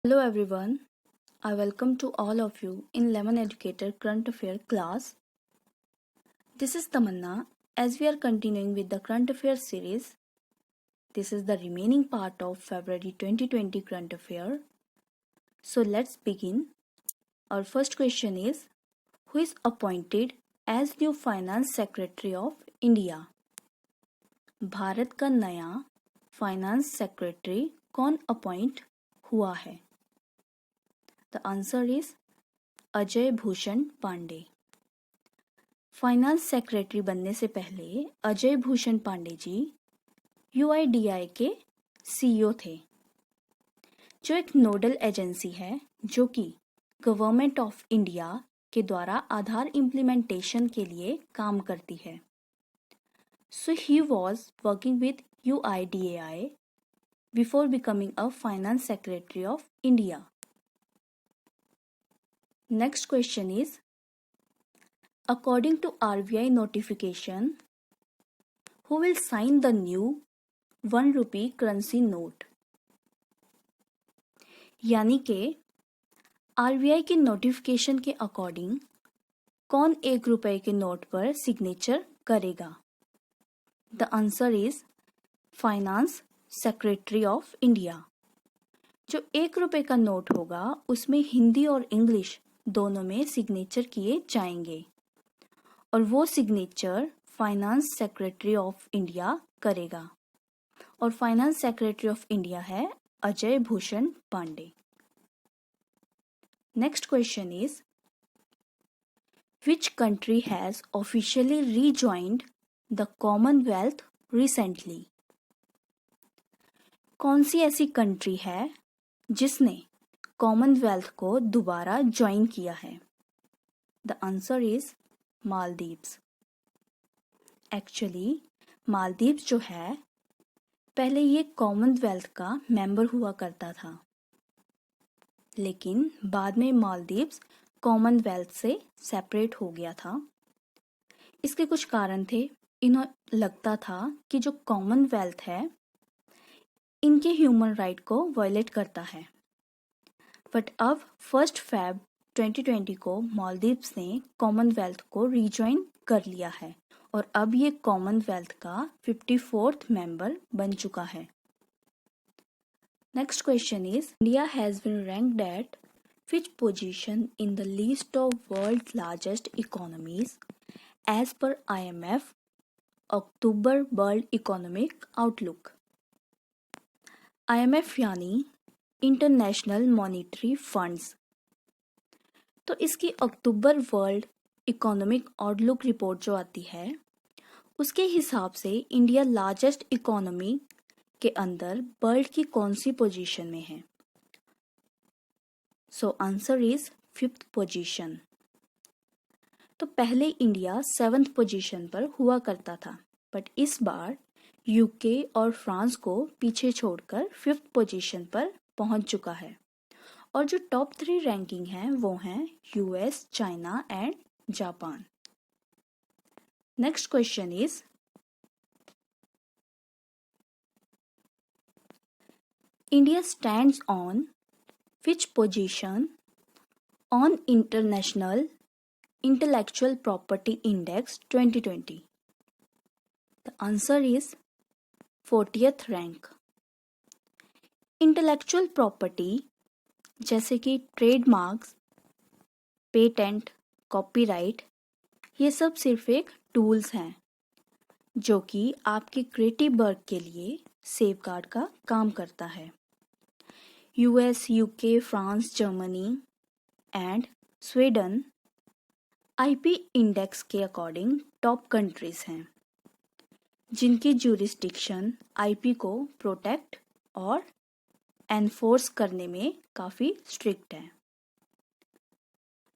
Hello everyone, I welcome to all of you in Lemon Educator Current Affair class. This is Tamanna. As we are continuing with the Current Affairs series, this is the remaining part of February 2020 Current Affair. So let's begin. Our first question is, who is appointed as new Finance Secretary of India? Bharat का नया finance secretary कौन appoint हुआ है? The answer is Ajay Bhushan Pandey. Finance secretary बनने से पहले Ajay Bhushan Pandey ji UIDAI के CEO थे, जो एक नोडल एजेंसी है जो कि गवर्नमेंट ऑफ इंडिया के द्वारा आधार इम्प्लीमेंटेशन के लिए काम करती है. So he was working with UIDAI before becoming a finance secretary of India. Next question is, according to RBI notification, who will sign the new 1 rupee currency note? यानी कि RBI की नोटिफिकेशन के according कौन 1 रुपए के note पर signature करेगा? The answer is finance secretary of India. जो 1 रुपए का नोट होगा उसमें हिंदी और इंग्लिश दोनों में सिग्नेचर किए जाएंगे और वो signature finance secretary of India करेगा और फाइनेंस सेक्रेटरी ऑफ इंडिया है Ajay Bhushan Pandey. Next question is, which country has officially rejoined the Commonwealth recently? कौन सी ऐसी कंट्री है जिसने कॉमनवेल्थ को दोबारा ज्वाइन किया है? The answer is Maldives. Actually Maldives जो है पहले ये कॉमनवेल्थ का मेंबर हुआ करता था, लेकिन बाद में मालदीव्स कॉमनवेल्थ से सेपरेट हो गया था. इसके कुछ कारण थे. इन्हें लगता था कि जो कॉमनवेल्थ है इनके ह्यूमन राइट को वायलेट करता है. बट अब 1 Feb 2020 को मालदीव्स ने कॉमनवेल्थ को रीजॉइन कर लिया है और अब ये कॉमनवेल्थ का 54th मेंबर बन चुका है. Next question is, India has been ranked at which position in the list of world largest economies as per IMF October world economic outlook? IMF यानी इंटरनेशनल मॉनिटरी फंड्स. तो इसकी October world economic outlook report जो आती है उसके हिसाब से India largest economy के अंदर वर्ल्ड की कौन सी पोजीशन में है? So answer is 5th position. तो पहले इंडिया 7th पोजीशन पर हुआ करता था, बट इस बार यूके और फ्रांस को पीछे छोड़कर 5th पोजीशन पर पहुंच चुका है और जो टॉप 3 रैंकिंग हैं वो हैं US, China and Japan. Next question is, India stands on which position on international intellectual property index 2020? The answer is 40th rank. Intellectual property जैसे कि ट्रेडमार्क्स, पेटेंट, कॉपीराइट, ये सब सिर्फ एक टूल्स हैं जो कि आपके क्रिएटिव वर्क के लिए सेफगार्ड का काम करता है. US, UK, France, Germany and Sweden IP index के अकॉर्डिंग टॉप कंट्रीज हैं जिनकी ज्यूरिस्डिक्शन आईपी को प्रोटेक्ट और एनफोर्स करने में काफ़ी स्ट्रिक्ट है.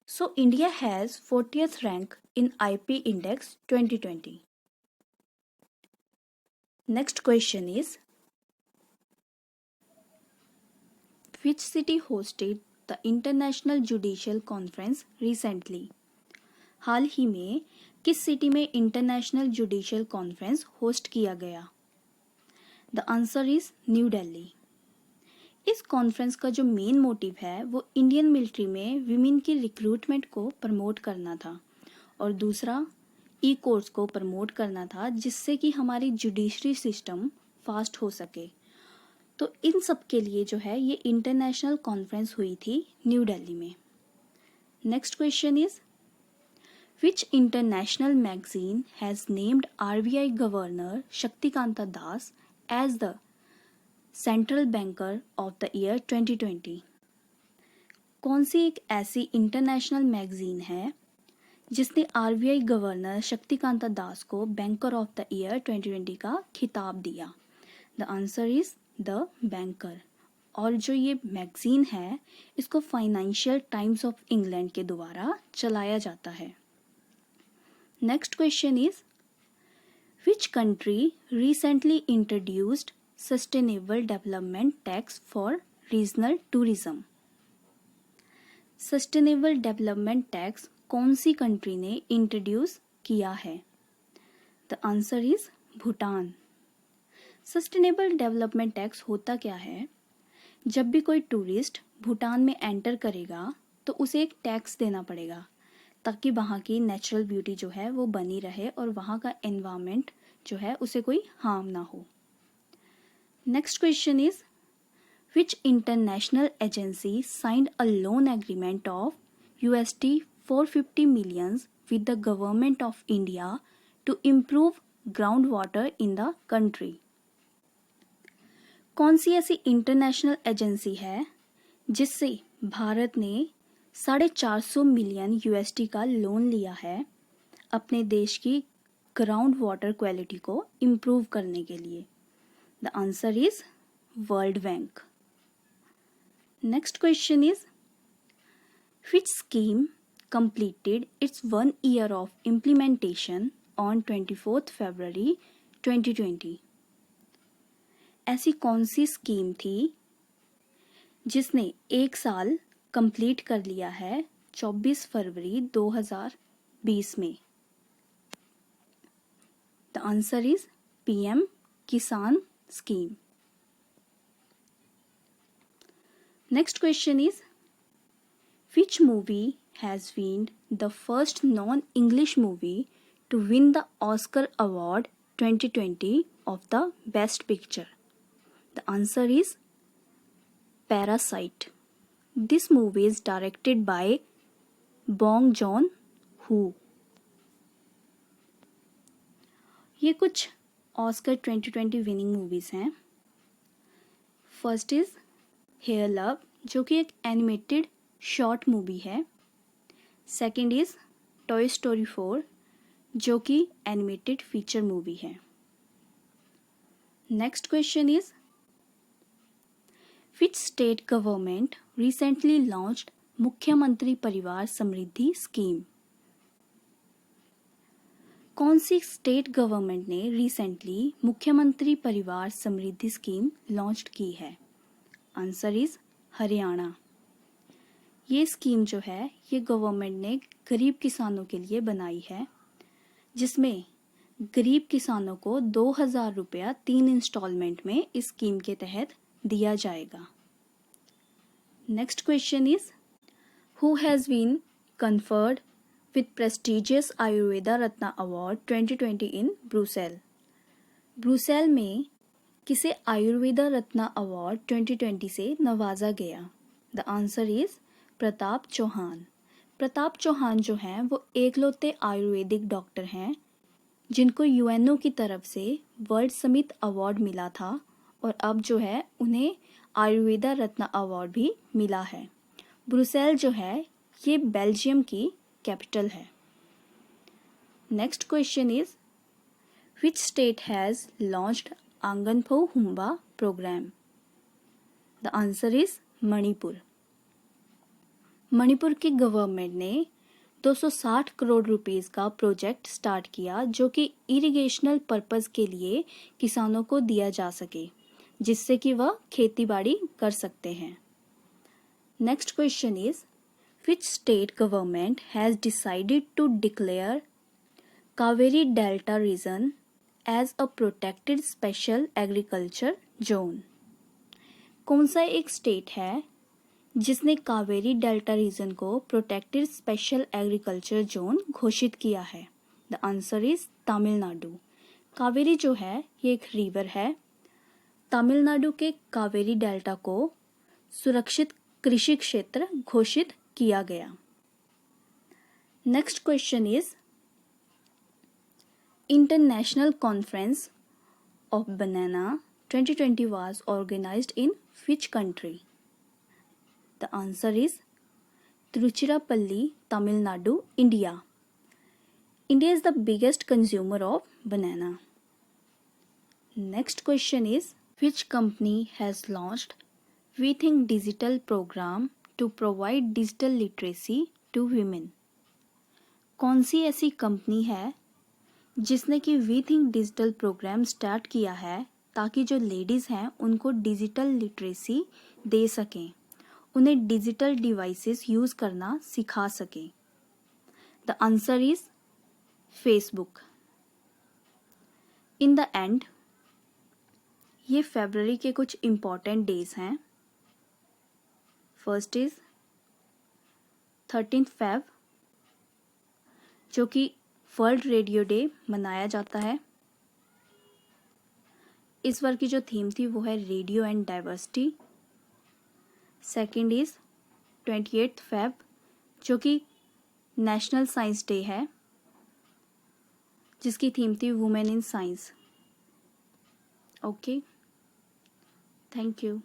So India has 40th rank in IP index 2020. Next question is, which city hosted the international judicial conference recently? हाल ही में किस सिटी में इंटरनेशनल जुडिशियल कॉन्फ्रेंस होस्ट किया गया? The answer is new Delhi. इस कॉन्फ्रेंस का जो मेन मोटिव है वो इंडियन मिलिट्री में विमेन की रिक्रूटमेंट को प्रमोट करना था और दूसरा ई कोर्स को प्रमोट करना था जिससे कि हमारी जुडिशरी सिस्टम फास्ट हो सके। तो इन सब के लिए जो है ये इंटरनेशनल कॉन्फ्रेंस हुई थी न्यू दिल्ली में। Next question is which international magazine has named RBI governor Shaktikanta Das as the central banker of the year 2020। कौन सी एक ऐसी इंटरनेशनल मैगजीन है जिसने RBI गवर्नर शक्तिकांता दास को बैंकर ऑफ द ईयर 2020 का खिताब दिया? The answer is the banker. और जो ये मैगजीन है इसको फाइनेंशियल टाइम्स ऑफ इंग्लैंड के द्वारा चलाया जाता है। Next question is which country recently introduced sustainable development tax for regional tourism? Sustainable development tax कौन सी कंट्री ने इंट्रोड्यूस किया है? The answer is Bhutan. Sustainable development tax होता क्या है? जब भी कोई टूरिस्ट भूटान में एंटर करेगा तो उसे एक टैक्स देना पड़ेगा ताकि वहाँ की नेचुरल ब्यूटी जो है वो बनी रहे और वहाँ का एनवायरनमेंट जो है उसे कोई हार्म ना हो। Next question is which international agency signed a loan agreement of $450 million with the government of India to improve groundwater in the country? कौन सी ऐसी इंटरनेशनल एजेंसी है जिससे भारत ने $450 मिलियन का लोन लिया है अपने देश की ग्राउंड वाटर क्वालिटी को इम्प्रूव करने के लिए? The answer is world bank. Next question is which scheme completed its 1 year of implementation on 24th February 2020? ऐसी कौन सी स्कीम थी जिसने 1 साल कंप्लीट कर लिया है 24 फरवरी 2020 में? द आंसर इज PM किसान scheme. Next question is which movie has been the first non-English movie to win the Oscar Award 2020 of the Best Picture? The answer is Parasite. This movie is directed by Bong Joon-ho. ये कुछ Oscar 2020 winning movies हैं। First is here love जो कि एक animated short movie है। Second is toy story 4 जो कि animated feature movie है। Next question is which state government recently launched मुख्यमंत्री परिवार समृद्धि स्कीम? कौन सी स्टेट गवर्नमेंट ने रिसेंटली मुख्यमंत्री परिवार समृद्धि स्कीम लॉन्च की है? Answer is Haryana. ये स्कीम जो है ये गवर्नमेंट ने गरीब किसानों के लिए बनाई है जिसमें गरीब किसानों को 2000 रुपया 3 इंस्टॉलमेंट में इस स्कीम के तहत दिया जाएगा। Next question is who has been conferred with prestigious Ayurveda Ratna award 2020 in Brussels? Brussels में किसे आयुर्वेदा रत्ना अवार्ड 2020 से नवाजा गया? The answer is Pratap Chauhan. Pratap Chauhan जो हैं वो एकलौते आयुर्वेदिक डॉक्टर हैं जिनको UNO की तरफ से वर्ल्ड समिट अवार्ड मिला था और अब जो है उन्हें आयुर्वेदा रत्न अवार्ड भी मिला है। ब्रुसेल जो है ये बेल्जियम की कैपिटल है। Next question is which state has launched Angangfou Humba programme? The answer is Manipur. Manipur की गवर्नमेंट ने 260 करोड़ रुपीस का प्रोजेक्ट स्टार्ट किया जो कि इरिगेशनल पर्पस के लिए किसानों को दिया जा सके जिससे कि वह खेतीबाड़ी कर सकते हैं। Next question is which state government has decided to declare Cauvery delta region as a protected special agriculture zone? कौन सा एक स्टेट है जिसने कावेरी डेल्टा रीजन को प्रोटेक्टेड स्पेशल एग्रीकल्चर जोन घोषित किया है? The answer is Tamil Nadu. Cauvery जो है ये एक रिवर है। तमिलनाडु के कावेरी डेल्टा को सुरक्षित कृषि क्षेत्र घोषित किया गया। Next question is international conference of Banana 2020 was organized in which country? The answer is Tiruchirappalli, Tamil Nadu, India. India is the biggest consumer of banana. Next question is which company has launched We Think Digital program to provide digital literacy to women? कौन सी ऐसी company है जिसने कि we think digital program start किया है ताकि जो लेडीज़ हैं उनको डिजिटल लिटरेसी दे सकें, उन्हें डिजिटल डिवाइसेस यूज़ करना सिखा सकें? The answer is Facebook. In the end ये फरवरी के कुछ इम्पॉर्टेंट डेज हैं। फर्स्ट इज 13 Feb जो कि वर्ल्ड रेडियो डे मनाया जाता है। इस बार की जो थीम थी वो है radio and diversity. Second is 28 Feb जो कि नेशनल साइंस डे है जिसकी थीम थी women in science. Okay, thank you.